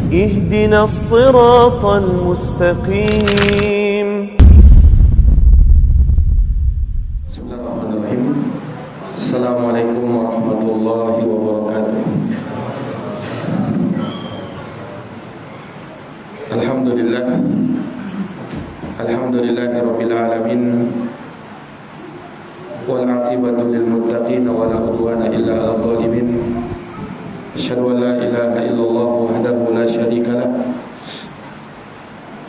اهدنا الصراط المستقيم. Bismillahirrahmanirrahim. Assalamualaikum warahmatullahi wabarakatuh. Alhamdulillahirabbil alamin. Wal 'aqibatu lil muttaqin wa la 'udwana illa 'alal zalimin. Asyhadu an la ilaha illallah wahdahu la syarika lah.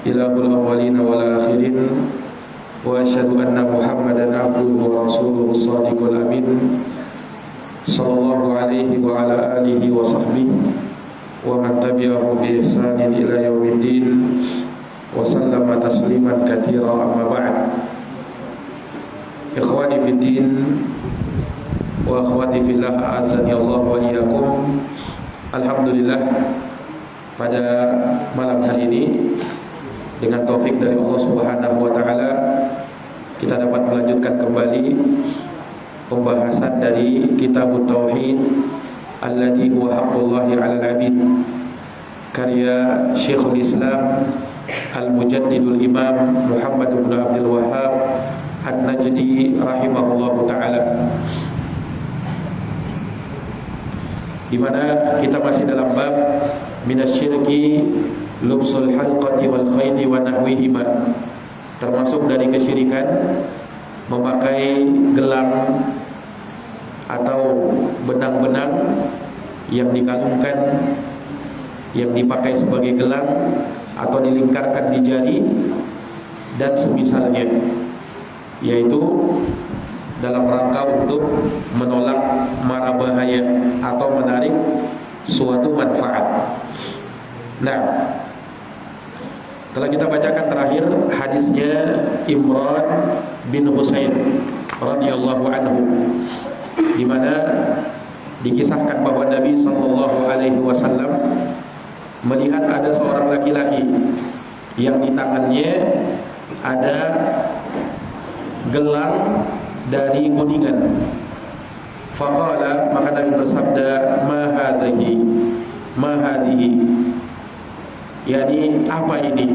Ilahul awwalin wal akhirin. Wa asyhadu anna Muhammadan abduhu wa rasuluhu shadiqul amin. Sallallahu alaihi wa ala alihi wa sahbihi wa man tabi'ahu bi ihsanin ila yaumiddin. Wa sallama tasliman katsira, amma ba'd. Ikhwani fid din wa akhwati fillah, azani Allah wa iyyakum. Alhamdulillah, pada malam hari ini dengan taufik dari Allah Subhanahu wa taala kita dapat melanjutkan kembali pembahasan dari Kitabut Tauhid alladzi huwa haqqullahi 'alal 'abid, karya Syekhul Islam Al-Mujaddidul Imam Muhammad bin Abdul Wahhab An-Najdi rahimahullahu taala, di mana kita masih dalam bab minasyirki lubsul halqati wal khayti wa nahwihima, termasuk dari kesyirikan memakai gelang atau benang-benang yang dikalungkan, yang dipakai sebagai gelang atau dilingkarkan di jari dan semisalnya, yaitu dalam rangka untuk menolak mara bahaya atau menarik suatu manfaat. Nah, telah kita bacakan terakhir hadisnya Imran bin Husain radhiyallahu anhu, di mana dikisahkan bahwa Nabi sallallahu alaihi wasallam melihat ada seorang laki-laki yang di tangannya ada gelang dari kuningan. Faqala, maka Nabi bersabda, ma hadhihi, yakni apa ini?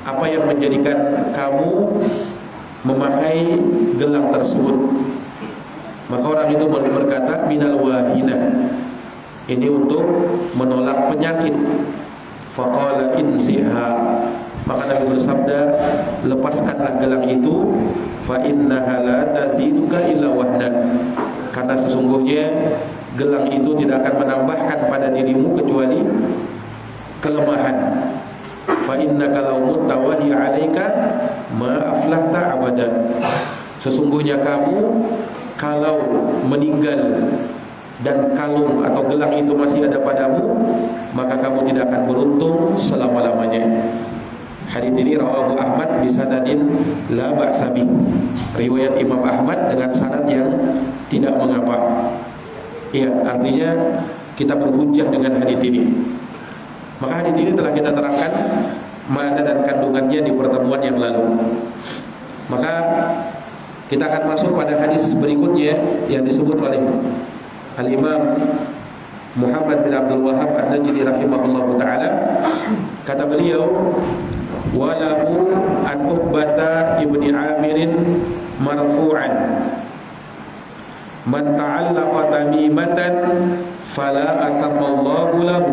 Apa yang menjadikan kamu memakai gelang tersebut? Maka orang itu berkata, minal wahina, ini untuk menolak penyakit. Faqala insiha, maka Nabi bersabda, lepaskanlah gelang itu. Fa innaha la taziduka illa wahdan, karena sesungguhnya gelang itu tidak akan menambahkan pada dirimu kecuali kelemahan. Fa innaka law mutta wa hiya 'alaika ma aflahta abadan, sesungguhnya kamu kalau meninggal dan kalung atau gelang itu masih ada padamu, maka kamu tidak akan beruntung selama-lamanya. Hadis ini rawahu Ahmad bi sanadin la ba'sa bih, riwayat Imam Ahmad dengan sanad yang tidak mengapa. Ya, artinya kita berhujjah dengan hadis ini. Maka hadis ini telah kita terangkan makna dan kandungannya di pertemuan yang lalu. Maka kita akan masuk pada hadis berikutnya yang disebut oleh Al-Imam Muhammad bin Abdul Wahhab An-Najdi rahimahullahu taala. Kata beliau, walahu an Uqbata ibni Amirin marfu'an, man ta'allaqa tamimatan fala atamallahu lahu,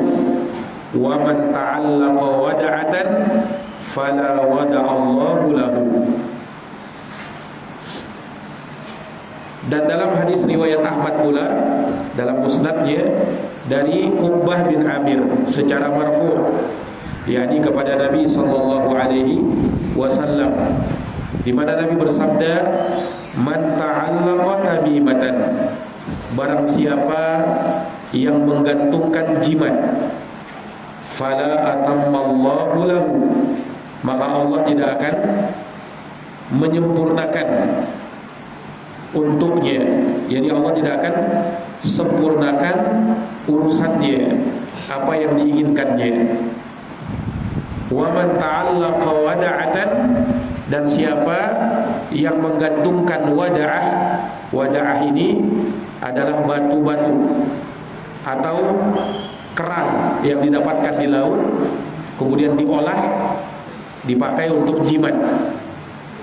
wa man ta'allaqa wada'atan fala wada'allahu lahu. Dan dalam hadis riwayat Ahmad pula dalam musnadnya dari Uqbah bin Amir secara marfu', yakni kepada Nabi sallallahu alaihi wasallam, di mana Nabi bersabda, man ta'allaqa tamimatan, barang siapa yang menggantungkan jimat, fala atammallahu lahu, maka Allah tidak akan menyempurnakan untuknya, jadi Allah tidak akan sempurnakan urusannya, apa yang diinginkannya. Wa man ta'allaqa wada'atan, dan siapa yang menggantungkan wada'ah, wada'ah ini adalah batu-batu atau kerang yang didapatkan di laut, kemudian diolah, dipakai untuk jimat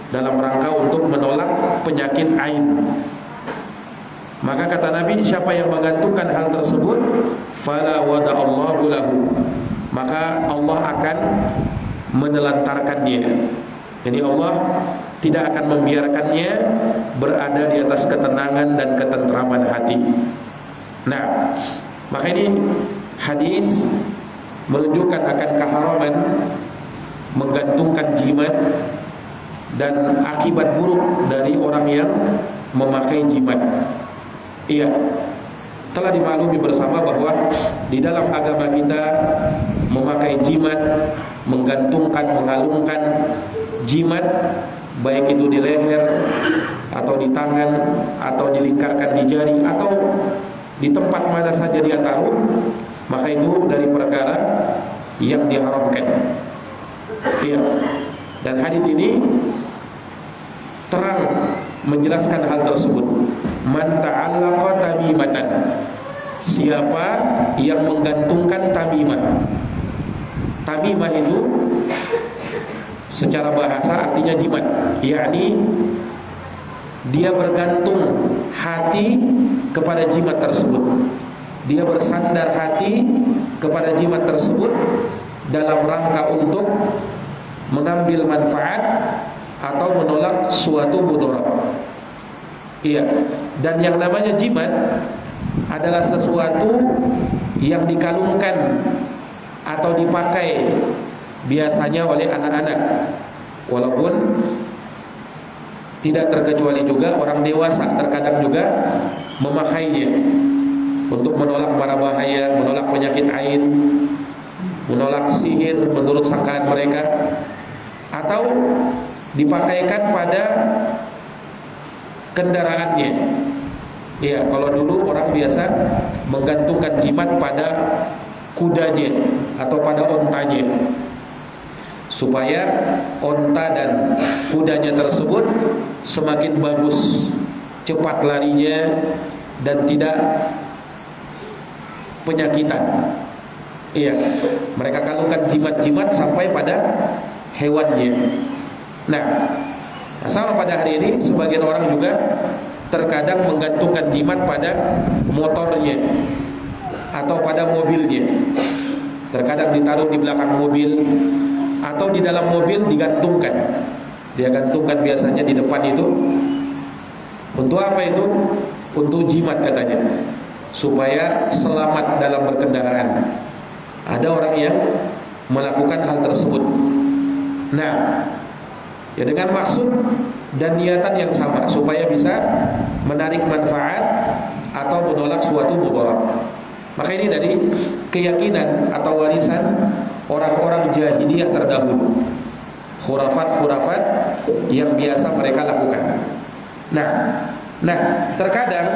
dalam rangka untuk menolak penyakit ain. Maka kata Nabi, siapa yang menggantungkan hal tersebut, fala wada'allahu lahu, maka Allah akan menelantarkannya. Jadi Allah tidak akan membiarkannya berada di atas ketenangan dan ketentraman hati. Nah, maka ini hadis menunjukkan akan keharaman menggantungkan jimat dan akibat buruk dari orang yang memakai jimat. Iya, telah dimaklumi bersama bahwa di dalam agama kita memakai jimat, menggantungkan, mengalungkan jimat, baik itu di leher atau di tangan atau dilingkarkan di jari atau di tempat mana saja dia taruh, maka itu dari perkara yang diharamkan. Iya. Dan hadis ini terang menjelaskan hal tersebut. Man ta'allaqa tamimatan, siapa yang menggantungkan tamimah. Tamimah itu secara bahasa artinya jimat, yakni dia bergantung hati kepada jimat tersebut. Dia bersandar hati kepada jimat tersebut dalam rangka untuk mengambil manfaat atau menolak suatu mudarat. Iya. Dan yang namanya jimat adalah sesuatu yang dikalungkan atau dipakai biasanya oleh anak-anak, walaupun tidak terkecuali juga orang dewasa terkadang juga memakainya untuk menolak mara bahaya, menolak penyakit ain, menolak sihir menurut sangkaan mereka, atau dipakaikan pada kendaraannya. Ya, kalau dulu orang biasa menggantungkan jimat pada kudanya atau pada ontanya, supaya onta dan kudanya tersebut semakin bagus, cepat larinya dan tidak penyakitan. Iya, mereka kalungkan jimat-jimat sampai pada hewannya. Nah, sama pada hari ini sebagian orang juga terkadang menggantungkan jimat pada motornya atau pada mobilnya. Terkadang ditaruh di belakang mobil atau di dalam mobil digantungkan. Dia gantungkan biasanya di depan itu. Untuk apa itu? Untuk jimat katanya, supaya selamat dalam berkendaraan. Ada orang yang melakukan hal tersebut. Nah, ya dengan maksud dan niatan yang sama, supaya bisa menarik manfaat atau menolak suatu mudarat. Maka ini dari keyakinan atau warisan orang-orang jahiliyah terdahulu, khurafat-khurafat yang biasa mereka lakukan. Nah, terkadang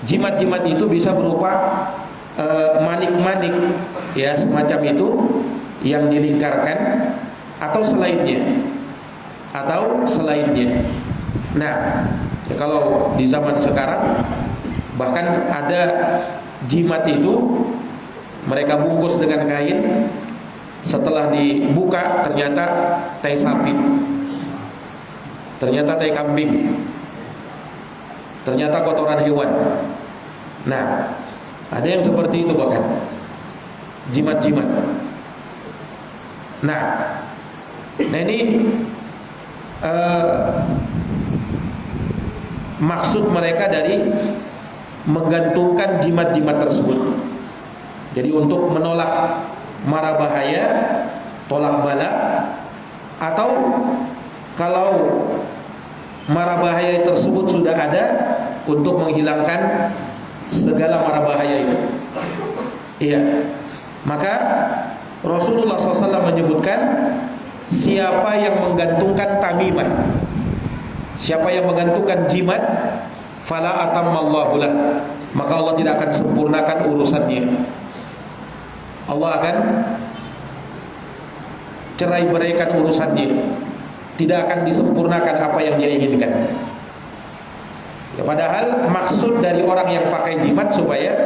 jimat-jimat itu bisa berupa manik-manik, ya semacam itu yang dilingkarkan atau selainnya. Nah, ya kalau di zaman sekarang bahkan ada jimat itu mereka bungkus dengan kain, setelah dibuka ternyata tai sapi, ternyata tai kambing, ternyata kotoran hewan. Nah, ada yang seperti itu bahkan jimat-jimat. Nah ini maksud mereka dari menggantungkan jimat-jimat tersebut. Jadi untuk menolak mara bahaya, tolak bala, atau kalau mara bahaya tersebut sudah ada, untuk menghilangkan segala mara bahaya itu. Iya. Maka Rasulullah SAW menyebutkan, siapa yang menggantungkan tamimah, siapa yang menggantungkan jimat, fala atammallahu lah, maka Allah tidak akan sempurnakan urusannya. Allah akan cerai beraikan urusannya, tidak akan disempurnakan apa yang dia inginkan. Ya, padahal maksud dari orang yang pakai jimat supaya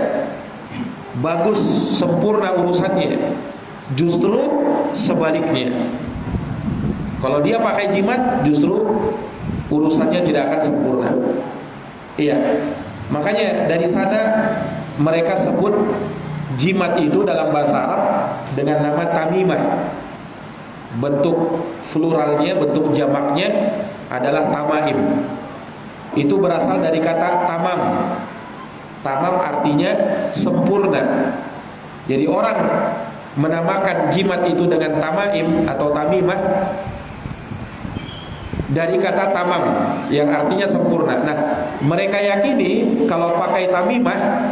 bagus, sempurna urusannya. Justru sebaliknya. Kalau dia pakai jimat, justru urusannya tidak akan sempurna. Iya. Makanya dari sana mereka sebut jimat itu dalam bahasa Arab dengan nama tamimah. Bentuk pluralnya, bentuk jamaknya adalah tamaim. Itu berasal dari kata tamam. Tamam artinya sempurna. Jadi orang menamakan jimat itu dengan tamaim atau tamimah dari kata tamam yang artinya sempurna. Nah, mereka yakini kalau pakai tamimah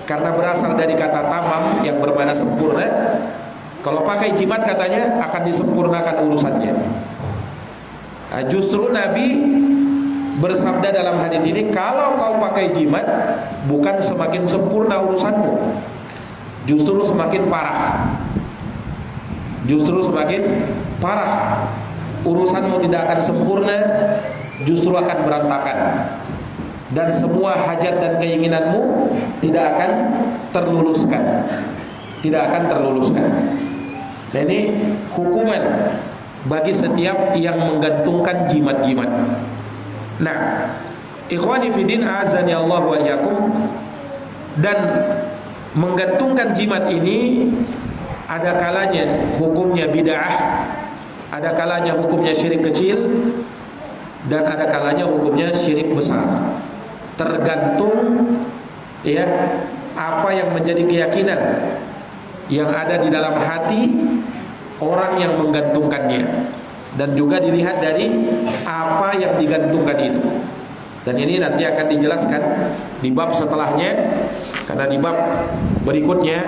karena berasal dari kata tamam yang bermakna sempurna, kalau pakai jimat katanya akan disempurnakan urusannya. Nah, justru Nabi bersabda dalam hadis ini, kalau kau pakai jimat bukan semakin sempurna urusanmu, justru semakin parah. Justru semakin parah. Urusanmu tidak akan sempurna, justru akan berantakan. Dan semua hajat dan keinginanmu tidak akan terluluskan. Tidak akan terluluskan. Nah, ini hukuman bagi setiap yang menggantungkan jimat-jimat. Nah, ikhwani fiddin azani Allah wa iyyakum, dan menggantungkan jimat ini ada kalanya hukumnya bid'ah, ada kalanya hukumnya syirik kecil, dan ada kalanya hukumnya syirik besar. Tergantung ya apa yang menjadi keyakinan yang ada di dalam hati orang yang menggantungkannya, dan juga dilihat dari apa yang digantungkan itu. Dan ini nanti akan dijelaskan di bab setelahnya, karena di bab berikutnya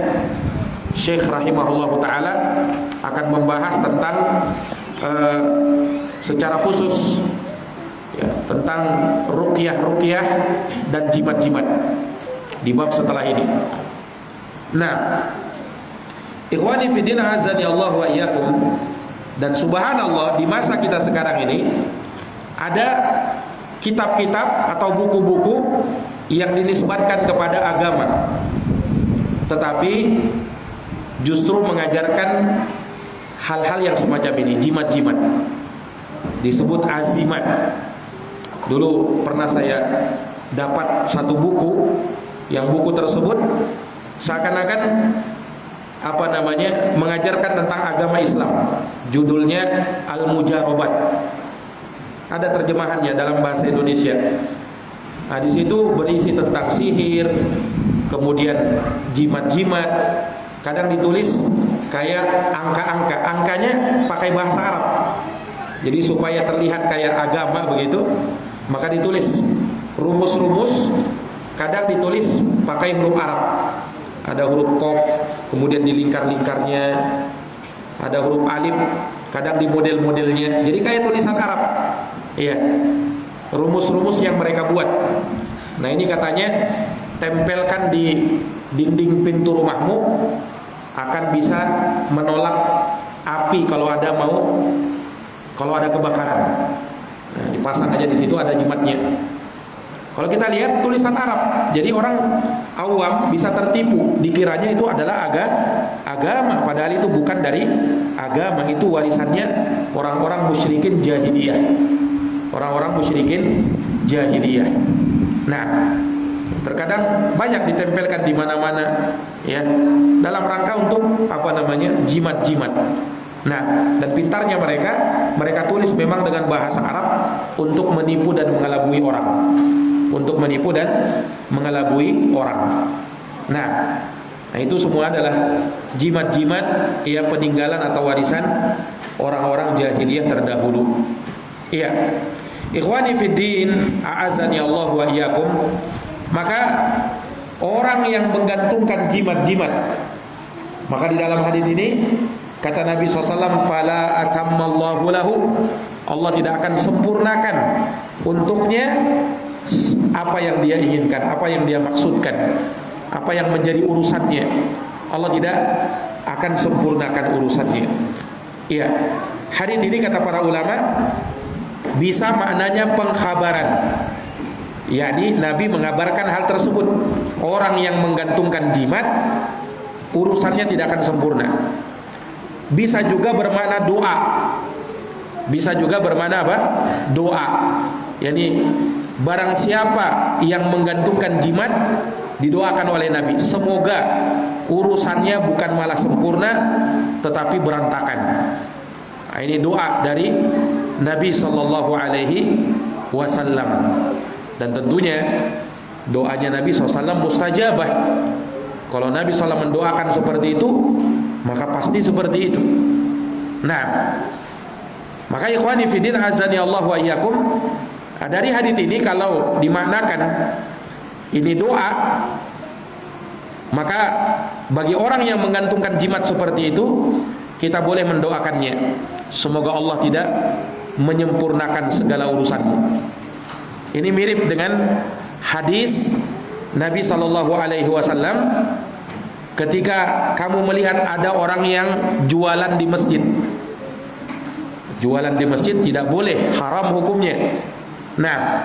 Syekh rahimahullahu ta'ala akan membahas tentang secara khusus ya, tentang ruqyah-ruqyah dan jimat-jimat di bab setelah ini. Nah, ikhwani fiddin azani Allah wa iyyakum, dan subhanallah di masa kita sekarang ini ada kitab-kitab atau buku-buku yang dinisbatkan kepada agama, tetapi justru mengajarkan hal-hal yang semacam ini, jimat-jimat. Disebut azimat. Dulu pernah saya dapat satu buku, yang buku tersebut seakan-akan mengajarkan tentang agama Islam. Judulnya Al-Mujarobat. Ada terjemahannya dalam bahasa Indonesia. Nah, di situ berisi tentang sihir, kemudian jimat-jimat. Kadang ditulis kayak angka-angka, angkanya pakai bahasa Arab. Jadi supaya terlihat kayak agama begitu, maka ditulis rumus-rumus. Kadang ditulis pakai huruf Arab. Ada huruf Qaf, kemudian di lingkar-lingkarnya ada huruf alif, kadang di model-modelnya. Jadi kayak tulisan Arab. Iya. Rumus-rumus yang mereka buat. Nah, ini katanya tempelkan di dinding pintu rumahmu, akan bisa menolak api kalau ada kebakaran. Nah, dipasang aja di situ, ada jimatnya. Kalau kita lihat tulisan Arab, jadi orang awam bisa tertipu, dikiranya itu adalah agama, padahal itu bukan dari agama, itu warisannya orang-orang musyrikin jahiliyah. Orang-orang musyrikin jahiliyah. Nah, terkadang banyak ditempelkan di mana-mana ya, dalam rangka untuk jimat-jimat. Nah, dan pintarnya mereka tulis memang dengan bahasa Arab untuk menipu dan mengelabui orang. Nah, itu semua adalah jimat-jimat ya, peninggalan atau warisan orang-orang jahiliyah terdahulu. Iya. Ikhwani fiddin, a'azani Allah wa iyyakum. Maka orang yang menggantungkan jimat-jimat, maka di dalam hadis ini kata Nabi SAW, fala atammallahu lahu, Allah tidak akan sempurnakan untuknya apa yang dia inginkan, apa yang dia maksudkan, apa yang menjadi urusannya. Allah tidak akan sempurnakan urusannya. Iya. Hadis ini kata para ulama bisa maknanya pengkhabaran. yakni Nabi mengabarkan hal tersebut. Orang yang menggantungkan jimat urusannya tidak akan sempurna. Bisa juga bermakna doa. Bisa juga bermakna apa? Doa. Yani barang siapa yang menggantungkan jimat didoakan oleh Nabi, semoga urusannya bukan malah sempurna tetapi berantakan. Nah, ini doa dari Nabi sallallahu alaihi wasallam. Dan tentunya doanya Nabi SAW mustajabah. Kalau Nabi SAW mendoakan seperti itu, maka pasti seperti itu. Nah, maka ikhwani fiddin azani Allah wa iyyakum, dari hadits ini kalau dimaknakan ini doa, maka bagi orang yang menggantungkan jimat seperti itu, kita boleh mendoakannya, semoga Allah tidak menyempurnakan segala urusanmu. Ini mirip dengan hadis Nabi SAW ketika kamu melihat ada orang yang jualan di masjid. Jualan di masjid tidak boleh, haram hukumnya. Nah,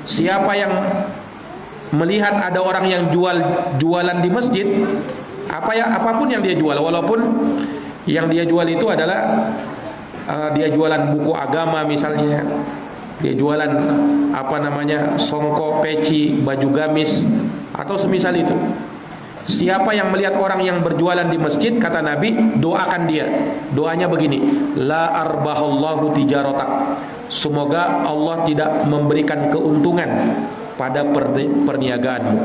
siapa yang melihat ada orang yang jualan di masjid, apapun yang dia jual, walaupun yang dia jual itu adalah dia jualan buku agama misalnya, dia jualan songkok, peci, baju gamis atau semisal itu. Siapa yang melihat orang yang berjualan di masjid, kata Nabi, doakan dia. Doanya begini, la arbahallahu tijaratak, semoga Allah tidak memberikan keuntungan pada perniagaanmu.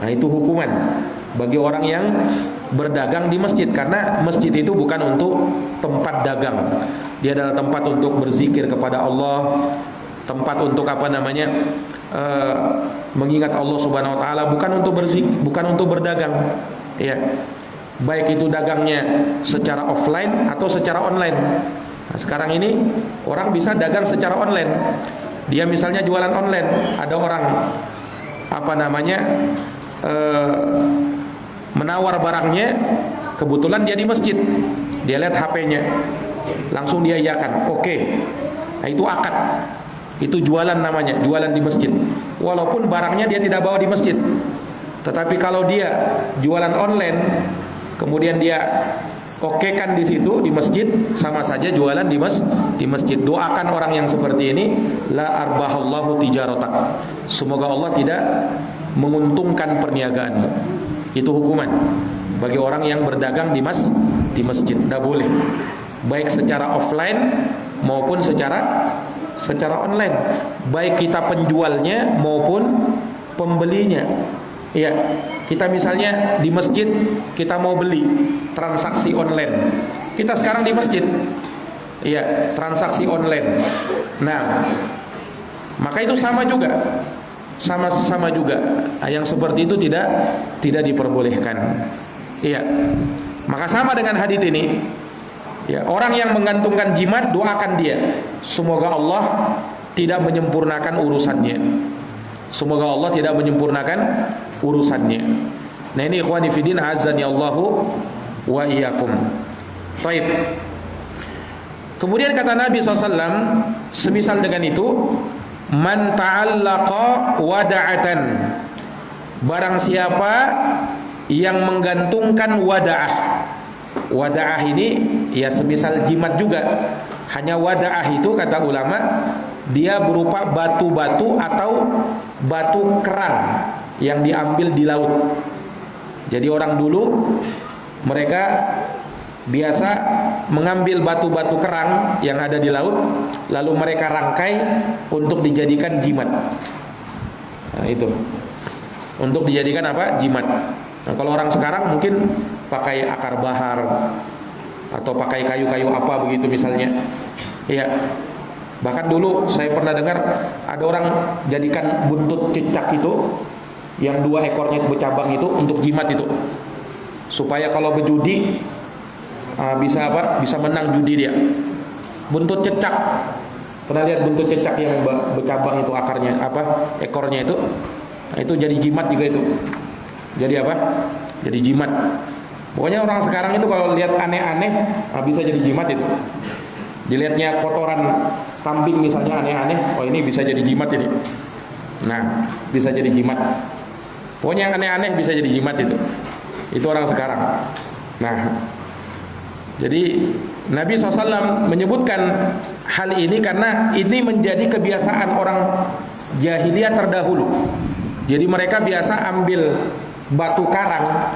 Nah, itu hukuman bagi orang yang berdagang di masjid, karena masjid itu bukan untuk tempat dagang. Dia adalah tempat untuk berzikir kepada Allah, tempat untuk mengingat Allah Subhanahu wa taala, bukan untuk berzikir, bukan untuk berdagang. Ya. Baik itu dagangnya secara offline atau secara online. Nah, sekarang ini orang bisa dagang secara online. Dia misalnya jualan online, ada orang menawar barangnya, kebetulan dia di masjid, dia lihat HP-nya, langsung dia iyakan, oke. Nah, itu akad, itu jualan namanya, jualan di masjid. Walaupun barangnya dia tidak bawa di masjid, tetapi kalau dia jualan online, kemudian dia okekan di situ di masjid, sama saja jualan di masjid. Doakan orang yang seperti ini, la arbahallahu tijaratak, semoga Allah tidak menguntungkan perniagaanmu. Itu hukuman bagi orang yang berdagang di masjid. Tidak boleh, baik secara offline maupun secara online, baik kita penjualnya maupun pembelinya. Ya, kita misalnya di masjid, kita mau beli, transaksi online. Kita sekarang di masjid, ya, transaksi online. Nah, maka itu sama juga. Sama juga. Yang seperti itu tidak diperbolehkan. Iya. Maka sama dengan hadits ini. Ya, orang yang menggantungkan jimat, doakan dia, semoga Allah tidak menyempurnakan urusannya. Semoga Allah tidak menyempurnakan urusannya. Nah, ini ikhwani fiddin azani Allahu wa iyyakum. Baik. Kemudian kata Nabi SAW, semisal dengan itu, man ta'allaqa wada'atan, barang siapa yang menggantungkan wada'ah. Wada'ah ini ya semisal jimat juga. Hanya wada'ah itu kata ulama, dia berupa batu-batu atau batu kerang yang diambil di laut. Jadi orang dulu mereka biasa mengambil batu-batu kerang yang ada di laut, lalu mereka rangkai untuk dijadikan jimat. Nah, itu untuk dijadikan apa? Jimat. Nah, kalau orang sekarang mungkin pakai akar bahar atau pakai kayu-kayu apa begitu misalnya. Iya. Bahkan dulu saya pernah dengar ada orang jadikan buntut cicak itu yang 2 ekornya bercabang itu untuk jimat itu, supaya kalau berjudi bisa menang judi dia. Buntut cicak, pernah lihat buntut cicak yang bercabang itu akarnya ekornya itu? Nah, itu jadi jimat juga itu. Jadi apa? Jadi jimat. Pokoknya orang sekarang itu kalau lihat aneh-aneh bisa jadi jimat itu. Dilihatnya kotoran kambing misalnya aneh-aneh, oh ini bisa jadi jimat ini. Nah, bisa jadi jimat. Pokoknya yang aneh-aneh bisa jadi jimat itu. Itu orang sekarang. Nah, jadi Nabi SAW menyebutkan hal ini karena ini menjadi kebiasaan orang jahiliyah terdahulu. Jadi mereka biasa ambil batu karang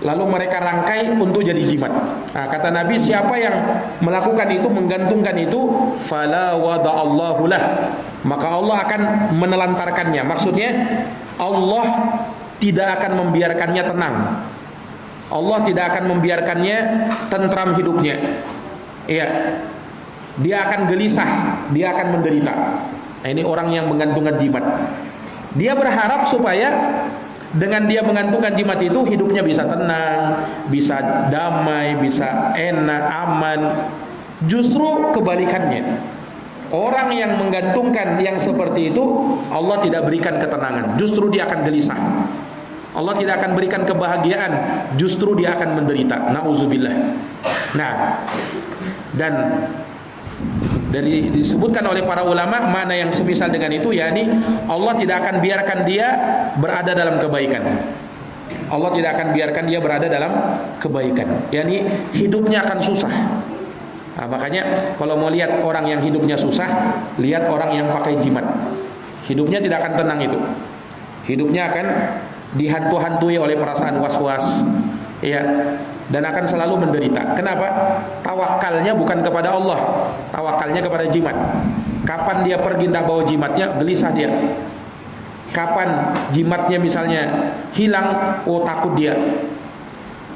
lalu mereka rangkai untuk jadi jimat. Nah, kata Nabi, siapa yang melakukan itu, menggantungkan itu, fala wada'allahu lah, maka Allah akan menelantarkannya. Maksudnya Allah tidak akan membiarkannya tenang. Allah tidak akan membiarkannya tentram hidupnya. Iya. Dia akan gelisah, dia akan menderita. Nah, ini orang yang menggantungkan jimat. Dia berharap supaya dengan dia menggantungkan jimat itu hidupnya bisa tenang, bisa damai, bisa enak, aman. Justru kebalikannya. Orang yang menggantungkan yang seperti itu, Allah tidak berikan ketenangan. Justru dia akan gelisah. Allah tidak akan berikan kebahagiaan, justru dia akan menderita. Nauzubillah. Nah, dan dari disebutkan oleh para ulama mana yang semisal dengan itu, yakni Allah tidak akan biarkan dia berada dalam kebaikan. Allah tidak akan biarkan dia berada dalam kebaikan, yakni hidupnya akan susah. Nah, makanya kalau mau lihat orang yang hidupnya susah, lihat orang yang pakai jimat. Hidupnya tidak akan tenang itu. Hidupnya akan dihantu-hantui oleh perasaan was-was, ya, dan akan selalu menderita. Kenapa? Tawakalnya bukan kepada Allah, tawakalnya kepada jimat. Kapan dia pergi tidak bawa jimatnya, gelisah dia. Kapan jimatnya misalnya hilang, oh takut dia.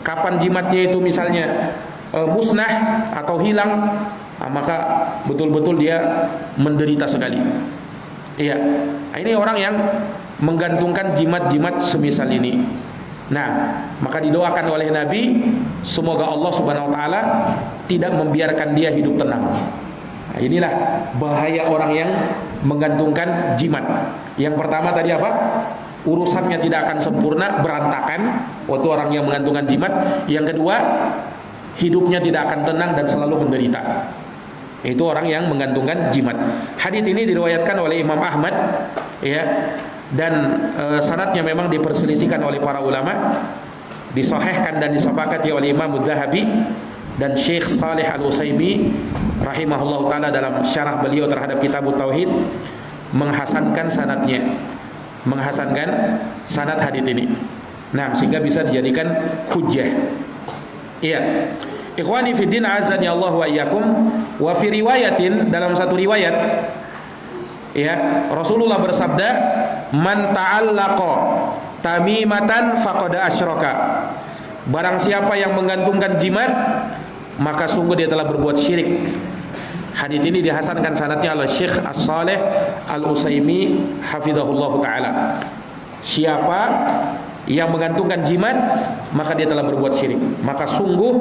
Kapan jimatnya itu misalnya musnah atau hilang, maka betul-betul dia menderita sekali. Iya, ini orang yang menggantungkan jimat-jimat semisal ini. Nah, maka didoakan oleh Nabi, semoga Allah Subhanahu wa taala tidak membiarkan dia hidup tenang. Nah, inilah bahaya orang yang menggantungkan jimat. Yang pertama tadi apa? Urusannya tidak akan sempurna, berantakan waktu orang yang menggantungkan jimat. Yang kedua, hidupnya tidak akan tenang dan selalu menderita. Itu orang yang menggantungkan jimat. Hadits ini diriwayatkan oleh Imam Ahmad, ya. Dan sanadnya memang diperselisihkan oleh para ulama, disahihkan dan disepakati oleh Imam Adz-Dzahabi dan Syekh Shalih Al-Utsaimin rahimahullahu taala dalam syarah beliau terhadap Kitab Tauhid menghasankan sanadnya, menghasankan sanad hadits ini. Nah, sehingga bisa dijadikan hujjah. Iya. Ikhwani fi din azani Allah wa iyyakum, wa fi riwayatin, dalam satu riwayat, ya, Rasulullah bersabda, man ta'allaqa tamimatan faqad asyraka. Barang siapa yang menggantungkan jimat, maka sungguh dia telah berbuat syirik. Hadits ini dihasankan sanadnya oleh Syekh As-Shalih Al-Utsaimin hafizahullah taala. Siapa yang menggantungkan jimat, maka dia telah berbuat syirik. Maka sungguh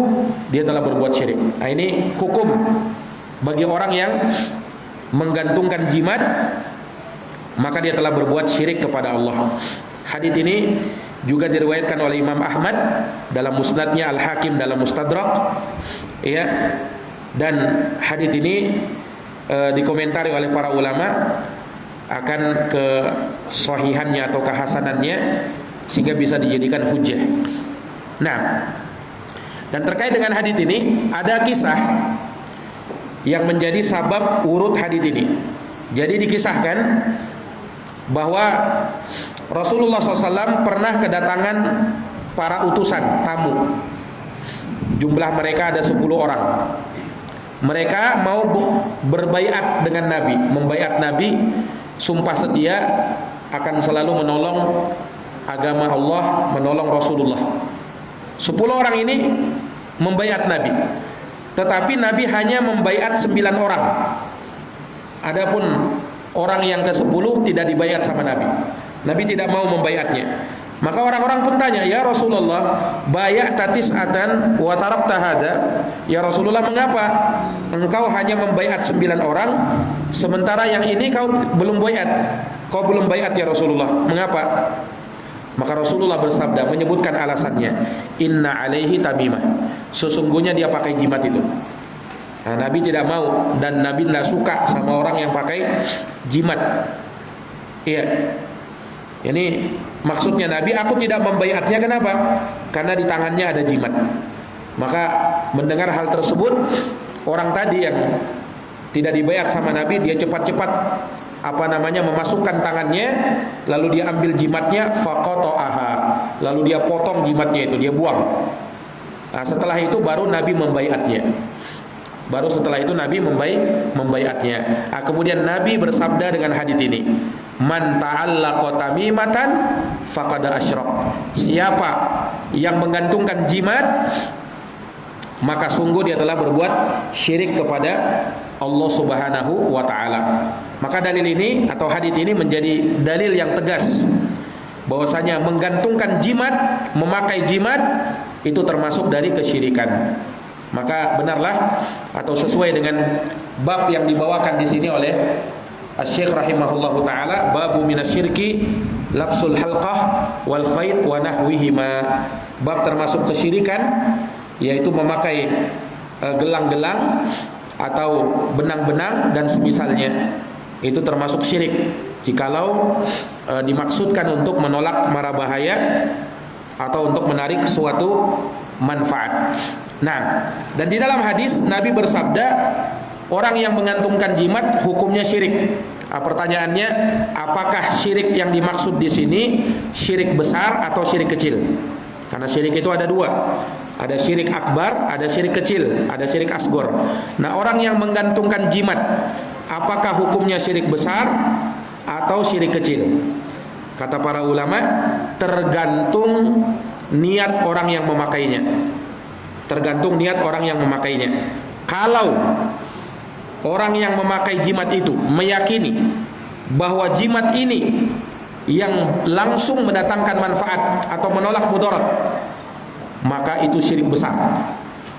dia telah berbuat syirik. Nah, ini hukum bagi orang yang menggantungkan jimat, maka dia telah berbuat syirik kepada Allah. Hadits ini juga diriwayatkan oleh Imam Ahmad dalam musnadnya, Al-Hakim dalam Mustadrak, ya. Dan hadits ini dikomentari oleh para ulama akan kesahihannya atau kehasanannya, sehingga bisa dijadikan hujjah. Nah, dan terkait dengan hadits ini ada kisah yang menjadi sabab urut hadits ini. Jadi dikisahkan bahwa Rasulullah SAW pernah kedatangan para utusan tamu. Jumlah mereka ada 10 orang. Mereka mau berbaiat dengan Nabi, membaiat Nabi, sumpah setia akan selalu menolong agama Allah, menolong Rasulullah. 10 orang ini membaiat Nabi. Tetapi Nabi hanya membaiat 9 orang. Adapun orang yang ke-10 tidak dibaiat sama Nabi. Nabi tidak mau membaiatnya. Maka orang-orang pun tanya, ya Rasulullah, bay'ata tis'atan wa tarakta hada. Ya Rasulullah, mengapa engkau hanya membaiat 9 orang, sementara yang ini kau belum baiat? Kau belum baiat ya Rasulullah. Mengapa? Maka Rasulullah bersabda, menyebutkan alasannya, inna alaihi tamimah. Sesungguhnya dia pakai jimat itu. Nah, Nabi tidak mau, dan Nabi tidak suka sama orang yang pakai jimat. Iya. Ini maksudnya Nabi, aku tidak membaiatnya, kenapa? Karena di tangannya ada jimat. Maka mendengar hal tersebut, orang tadi yang tidak dibaiat sama Nabi, dia cepat-cepat memasukkan tangannya, lalu dia ambil jimatnya, faqata'aha, lalu dia potong jimatnya itu, dia buang. Nah, setelah itu baru Nabi membaiatnya. Membaiatnya. Nah, kemudian Nabi bersabda dengan hadits ini, man ta'allaqa tamimatan faqad asyrak. Siapa yang menggantungkan jimat, maka sungguh dia telah berbuat syirik kepada Allah Subhanahu wa taala. Maka dalil ini atau hadits ini menjadi dalil yang tegas bahwasanya menggantungkan jimat, memakai jimat itu termasuk dari kesyirikan. Maka benarlah atau sesuai dengan bab yang dibawakan di sini oleh Asy-Syaikh rahimahullahu taala, babu minasyirki labsul halqah wal khayt wa nahwihima. Bab termasuk kesyirikan yaitu memakai gelang-gelang atau benang-benang dan semisalnya. Itu termasuk syirik jikalau dimaksudkan untuk menolak mara bahaya atau untuk menarik suatu manfaat. Nah, dan di dalam hadis Nabi bersabda, orang yang mengantungkan jimat hukumnya syirik. Pertanyaannya, apakah syirik yang dimaksud di sini syirik besar atau syirik kecil? Karena syirik itu ada dua. Ada syirik akbar, ada syirik kecil, ada syirik asgor. Nah, orang yang menggantungkan jimat, apakah hukumnya syirik besar atau syirik kecil? Kata para ulama, tergantung niat orang yang memakainya. Tergantung niat orang yang memakainya. Kalau orang yang memakai jimat itu meyakini bahwa jimat ini yang langsung mendatangkan manfaat atau menolak mudarat, maka itu syirik besar,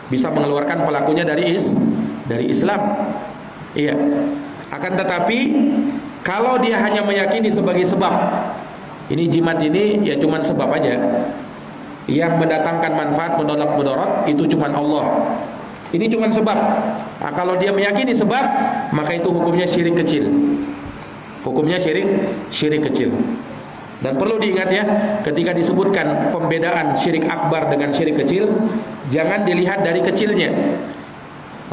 bisa mengeluarkan pelakunya dari Islam. Iya. Akan tetapi kalau dia hanya meyakini sebagai sebab, ini jimat ini ya cuman sebab aja, yang mendatangkan manfaat menolak mudarat itu cuman Allah, ini cuman sebab. Nah, kalau dia meyakini sebab, maka itu hukumnya syirik kecil. Hukumnya syirik kecil. Dan perlu diingat ya, ketika disebutkan pembedaan syirik akbar dengan syirik kecil, jangan dilihat dari kecilnya.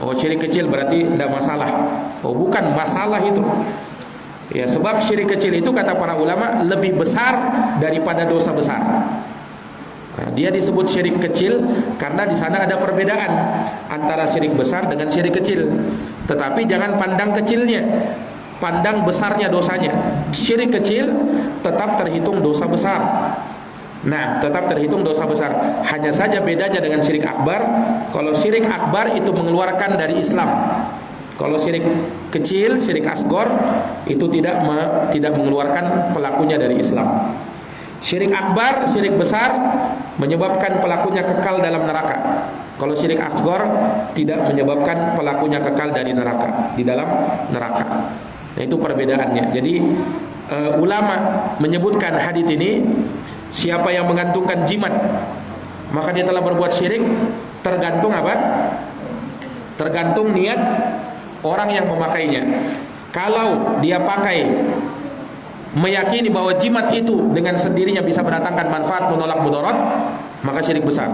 Oh, syirik kecil berarti tidak masalah. Oh, bukan masalah itu. Ya, sebab syirik kecil itu kata para ulama lebih besar daripada dosa besar. Nah, dia disebut syirik kecil karena di sana ada perbedaan antara syirik besar dengan syirik kecil. Tetapi jangan pandang kecilnya, pandang besarnya dosanya. Syirik kecil tetap terhitung dosa besar. Nah, tetap terhitung dosa besar. Hanya saja bedanya dengan syirik akbar. Kalau syirik akbar itu mengeluarkan dari Islam. Kalau syirik kecil, syirik asgor itu tidak mengeluarkan pelakunya dari Islam. Syirik akbar, syirik besar menyebabkan pelakunya kekal dalam neraka. Kalau syirik asgor tidak menyebabkan pelakunya kekal dari neraka, di dalam neraka. Nah, itu perbedaannya. Jadi ulama menyebutkan hadits ini, siapa yang menggantungkan jimat maka dia telah berbuat syirik, tergantung apa? Tergantung niat orang yang memakainya. Kalau dia pakai meyakini bahwa jimat itu dengan sendirinya bisa mendatangkan manfaat menolak mudarat, maka syirik besar.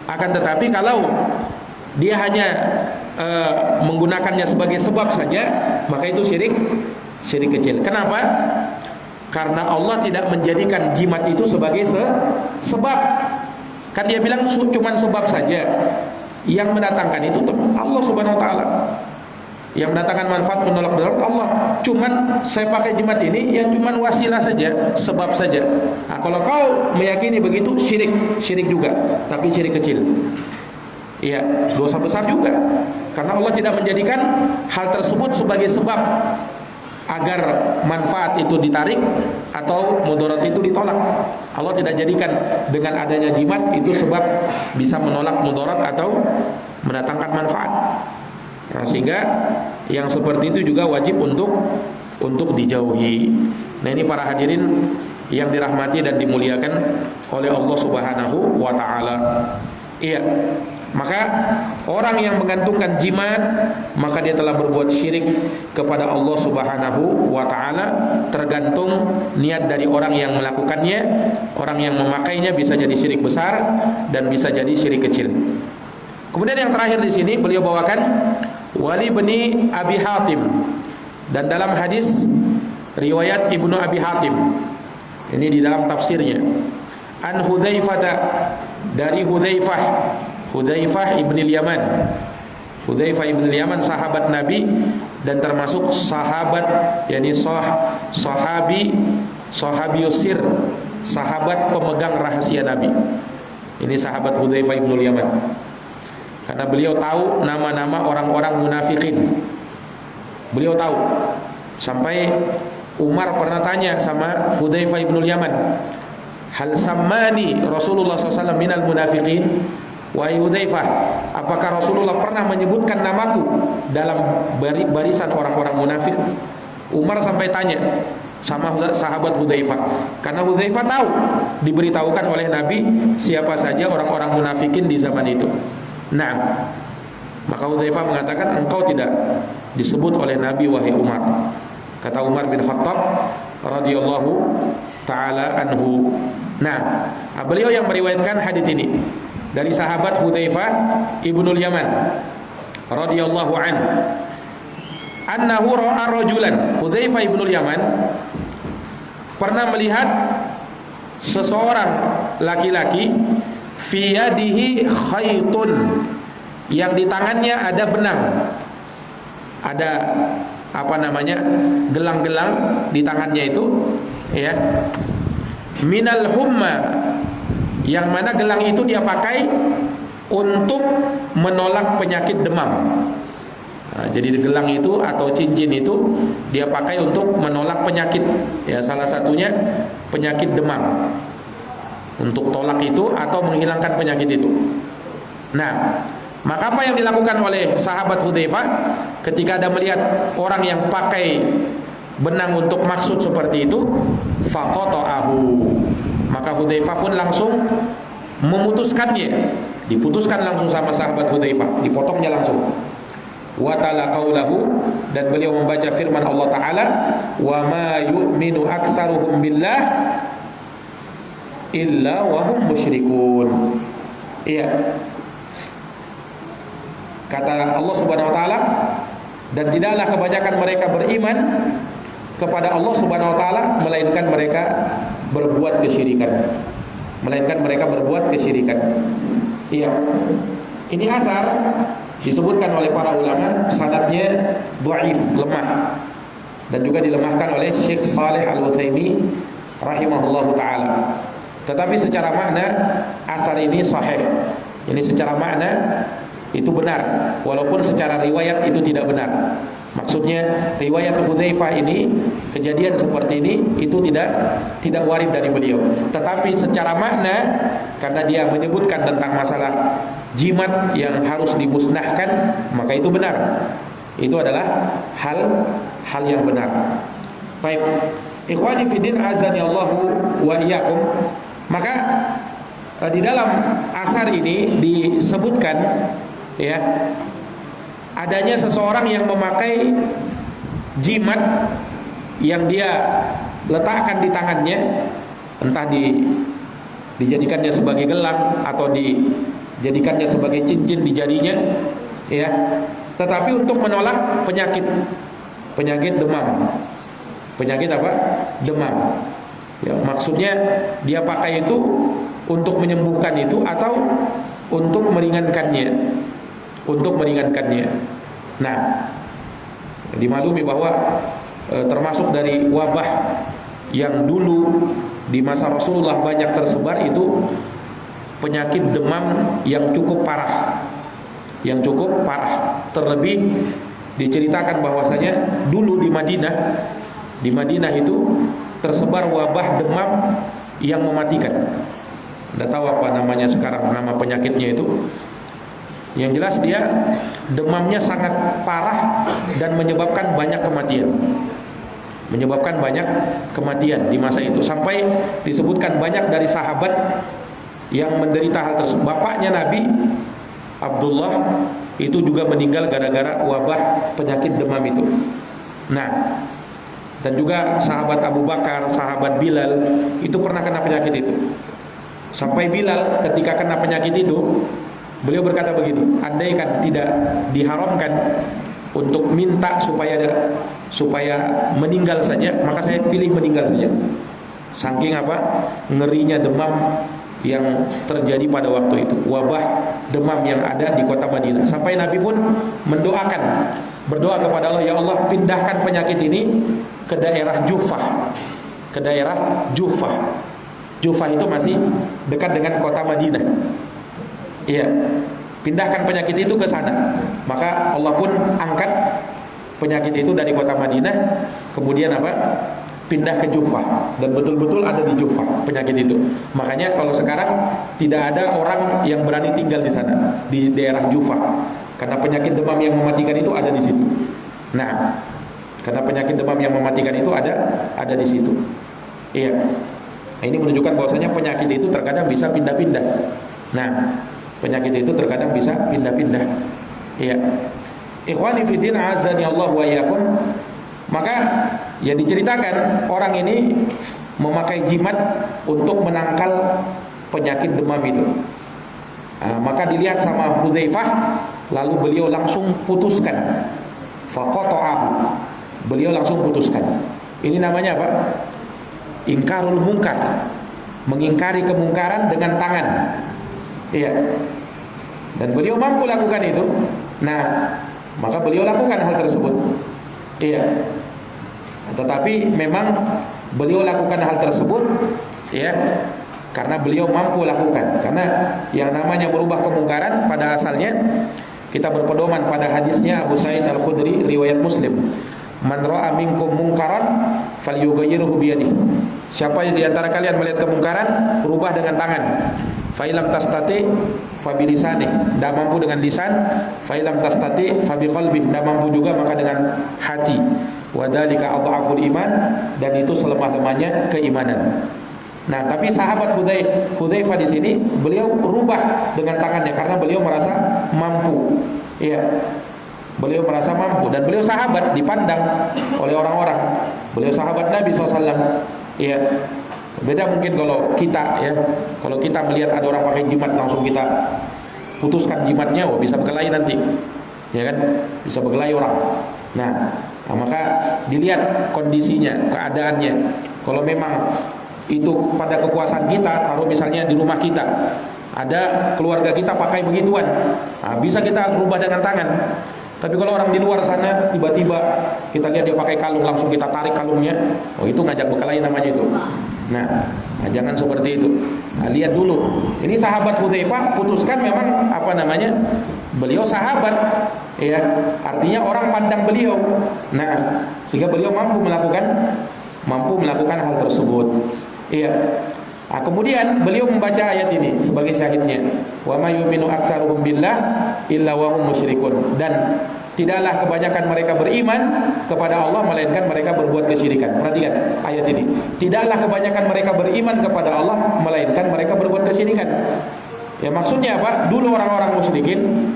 Akan tetapi kalau dia hanya menggunakannya sebagai sebab saja, maka itu syirik kecil. Kenapa? Karena Allah tidak menjadikan jimat itu sebagai sebab. Kan dia bilang cuma sebab saja. Yang mendatangkan itu Allah Subhanahu wa taala. Yang mendatangkan manfaat menolak mudarat Allah. Cuman saya pakai jimat ini yang cuman wasilah saja, sebab saja. Nah, kalau kau meyakini begitu, syirik juga, tapi syirik kecil. Iya, dosa besar juga. Karena Allah tidak menjadikan hal tersebut sebagai sebab agar manfaat itu ditarik atau mudarat itu ditolak. Allah tidak jadikan dengan adanya jimat itu sebab bisa menolak mudarat atau mendatangkan manfaat. Nah, sehingga yang seperti itu juga wajib untuk dijauhi. Nah, ini para hadirin yang dirahmati dan dimuliakan oleh Allah Subhanahu wa taala. Iya. Maka orang yang menggantungkan jimat, maka dia telah berbuat syirik kepada Allah Subhanahu wa taala. Tergantung niat dari orang yang melakukannya. Orang yang memakainya bisa jadi syirik besar dan bisa jadi syirik kecil. Kemudian yang terakhir di sini beliau bawakan Wali bin Abi Hatim, dan dalam hadis riwayat Ibnu Abi Hatim ini di dalam tafsirnya, an Hudzaifah, dari Hudzaifah ibn al-Yaman. Hudzaifah ibn al-Yaman sahabat Nabi dan termasuk sahabat, yakni sahabius sir, sahabat pemegang rahasia Nabi. Ini sahabat Hudzaifah ibn al-Yaman. Karena beliau tahu nama-nama orang-orang munafikin. Beliau tahu. Sampai Umar pernah tanya sama Hudzaifah ibn al-Yaman, hal sammani Rasulullah SAW minal munafiqin? Wahai Hudzaifah, apakah Rasulullah pernah menyebutkan namaku dalam barisan orang-orang munafik? Umar sampai tanya sama sahabat Hudzaifah, karena Hudzaifah tahu, diberitahukan oleh Nabi siapa saja orang-orang munafikin di zaman itu. Nah, maka Hudzaifah mengatakan, engkau tidak disebut oleh Nabi wahai Umar. Kata Umar bin Khattab radhiyallahu taala anhu. Nah, beliau yang meriwayatkan hadits ini dari sahabat Hudzaifah ibnul Yaman radhiyallahu an, annahu ra'a rajulan. Hudzaifah ibnul Yaman pernah melihat seseorang laki-laki fi yadihi khaytun, yang di tangannya ada benang, ada gelang-gelang di tangannya itu, ya, minal humma, yang mana gelang itu dia pakai untuk menolak penyakit demam. Nah, jadi gelang itu atau cincin itu dia pakai untuk menolak penyakit, ya, salah satunya penyakit demam, untuk tolak itu atau menghilangkan penyakit itu. Nah, maka apa yang dilakukan oleh sahabat Hudzaifah ketika ada melihat orang yang pakai benang untuk maksud seperti itu, faqata'ahu, maka Hudzaifah pun langsung memutuskannya, diputuskan langsung sama sahabat Hudzaifah, dipotongnya langsung. Wa ta'ala qaulahu, dan beliau membaca firman Allah Ta'ala, wa ma yu'minu aktsaruhum billah illa wa hum musyrikun. Iya, kata Allah Subhanahu wa taala, dan tidaklah kebanyakan mereka beriman kepada Allah Subhanahu wa taala melainkan mereka berbuat kesyirikan. Iya. Ini asar disebutkan oleh para ulama sanadnya dhaif, lemah, dan juga dilemahkan oleh Syekh Shalih Al-Utsaimin rahimahullahu taala. Tetapi secara makna asar ini sahih. Ini secara makna itu benar, walaupun secara riwayat itu tidak benar. Maksudnya riwayat Hudzaifah ini, kejadian seperti ini itu tidak warid dari beliau. Tetapi secara makna, karena dia menyebutkan tentang masalah jimat yang harus dimusnahkan, maka itu benar. Itu adalah hal yang benar. Baik, ikhwani fiddin azani Allahu wa iyyakum. Maka di dalam asar ini disebutkan, ya, adanya seseorang yang memakai jimat yang dia letakkan di tangannya, entah dijadikannya sebagai gelang atau dijadikannya sebagai cincin di jarinya, ya, tetapi untuk menolak penyakit demam. Penyakit apa? Demam. Ya, maksudnya dia pakai itu untuk menyembuhkan itu atau untuk meringankannya. Nah, dimaklumi bahwa termasuk dari wabah yang dulu di masa Rasulullah banyak tersebar itu penyakit demam yang cukup parah. Terlebih diceritakan bahwasanya dulu di Madinah itu tersebar wabah demam yang mematikan. Tidak tahu apa namanya sekarang, nama penyakitnya itu. Yang jelas dia demamnya sangat parah dan menyebabkan banyak kematian di masa itu. Sampai disebutkan banyak dari sahabat yang menderita hal tersebut. Bapaknya Nabi Abdullah itu juga meninggal gara-gara wabah penyakit demam itu. Nah, dan juga sahabat Abu Bakar, sahabat Bilal itu pernah kena penyakit itu. Sampai Bilal ketika kena penyakit itu, beliau berkata begini, andaikan tidak diharamkan untuk minta supaya meninggal saja, maka saya pilih meninggal saja. Saking apa? Ngerinya demam yang terjadi pada waktu itu, wabah demam yang ada di kota Madinah. Sampai Nabi pun berdoa kepada Allah, ya Allah, pindahkan penyakit ini ke daerah Jufah. Ke daerah Jufah. Jufah itu masih dekat dengan kota Madinah. Iya. Pindahkan penyakit itu ke sana. Maka Allah pun angkat penyakit itu dari kota Madinah, kemudian apa? Pindah ke Jufah, dan betul-betul ada di Jufah penyakit itu. Makanya kalau sekarang tidak ada orang yang berani tinggal di sana, di daerah Jufah, karena penyakit demam yang mematikan itu ada di situ. Nah, karena penyakit demam yang mematikan itu ada di situ. Iya. Nah, ini menunjukkan bahwasanya penyakit itu terkadang bisa pindah-pindah. Nah, penyakit itu terkadang bisa pindah-pindah. Iya. Ikhwani fiddin azani Allah wa iyyakum. Maka ya diceritakan orang ini memakai jimat untuk menangkal penyakit demam itu. Maka dilihat sama Hudzaifah, lalu beliau langsung putuskan. Faqata'ahu. Beliau langsung putuskan. Ini namanya apa? Ingkarul munkar. Mengingkari kemungkaran dengan tangan. Iya. Dan beliau mampu lakukan itu. Nah, maka beliau lakukan hal tersebut. Iya. Tetapi memang beliau lakukan hal tersebut ya karena beliau mampu lakukan. Karena yang namanya merubah kemungkaran pada asalnya kita berpedoman pada hadisnya Abu Sa'id Al-Khudri riwayat Muslim. Man ra'a minkum munkaran falyughayyirhu bi yadihi. Siapa yang di antara kalian melihat kemungkaran, rubah dengan tangan. Fa ilam tastati fa bi lisani. Tidak mampu dengan lisan, fa ilam tastati fa bi qalbi. Tidak mampu juga maka dengan hati. Wa dzalika adhaful iman, dan itu selemah-lemahnya keimanan. Nah, tapi sahabat Hudzaifah di sini beliau rubah dengan tangannya karena beliau merasa mampu. Iya. Beliau merasa mampu dan beliau sahabat dipandang oleh orang-orang. Beliau sahabat Nabi SAW. Iya. Beda mungkin kalau kita ya. Kalau kita melihat ada orang pakai jimat langsung kita putuskan jimatnya, oh bisa berkelahi nanti. Ya kan? Bisa berkelahi orang. Nah, maka dilihat kondisinya, keadaannya. Kalau memang itu pada kekuasaan kita, taruh misalnya di rumah kita ada keluarga kita pakai begituan, bisa kita rubah dengan tangan. Tapi kalau orang di luar sana tiba-tiba kita lihat dia pakai kalung, langsung kita tarik kalungnya, oh itu ngajak berkelahi namanya itu. Nah, jangan seperti itu. Lihat dulu. Ini sahabat Hudzaifah putuskan memang apa namanya? Beliau sahabat, ya. Artinya orang pandang beliau. Nah, sehingga beliau mampu melakukan hal tersebut. Iya. Nah, kemudian beliau membaca ayat ini sebagai syahidnya. Wa may yu'minu aktsaruhum billah illa wa hum musyrikun. Dan tidaklah kebanyakan mereka beriman kepada Allah melainkan mereka berbuat kesyirikan. Perhatikan ayat ini. Tidaklah kebanyakan mereka beriman kepada Allah melainkan mereka berbuat kesyirikan. Ya maksudnya apa? Dulu orang-orang musyrikin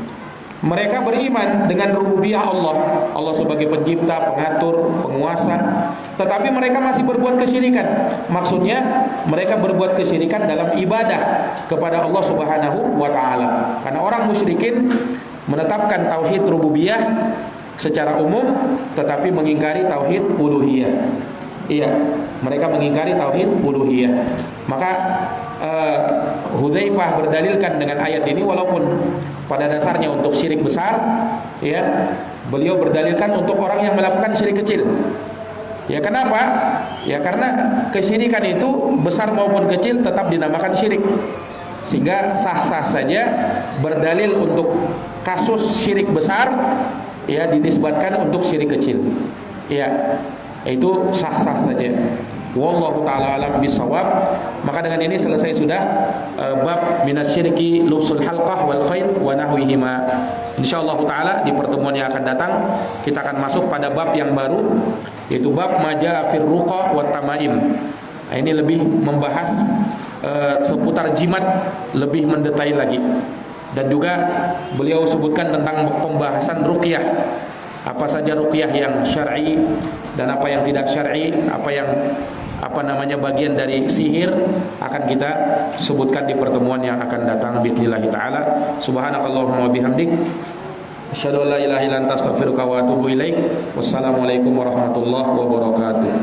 mereka beriman dengan rububiyah Allah, Allah sebagai pencipta, pengatur, penguasa, tetapi mereka masih berbuat kesyirikan. Maksudnya mereka berbuat kesyirikan dalam ibadah kepada Allah Subhanahu wa taala. Karena orang musyrikin menetapkan tauhid rububiyah secara umum tetapi mengingkari tauhid uluhiyah. Iya, mereka mengingkari tauhid uluhiyah. Maka Hudzaifah berdalilkan dengan ayat ini, walaupun pada dasarnya untuk syirik besar, ya, beliau berdalilkan untuk orang yang melakukan syirik kecil. Ya kenapa? Ya karena kesyirikan itu besar maupun kecil tetap dinamakan syirik. Sehingga sah-sah saja berdalil untuk kasus syirik besar ya dinisbatkan untuk syirik kecil. Ya, itu sah-sah saja. Wallahu ta'ala alam bisawab. Maka dengan ini selesai sudah bab minasyirki lubsul halqah wal khayt wa nahwihima. Insyaallah ta'ala di pertemuan yang akan datang kita akan masuk pada bab yang baru, yaitu bab maja fir ruqa wat tamaim. Nah, ini lebih membahas seputar jimat lebih mendetail lagi. Dan juga beliau sebutkan tentang pembahasan ruqyah. Apa saja ruqyah yang syar'i dan apa yang tidak syar'i, apa yang bagian dari sihir akan kita sebutkan di pertemuan yang akan datang bismillah taala. Subhanakallahumma wa bihamdik asyhadu an la ilaha illa anta astaghfiruka wa atubu ilaik. Wassalamualaikum warahmatullahi wabarakatuh.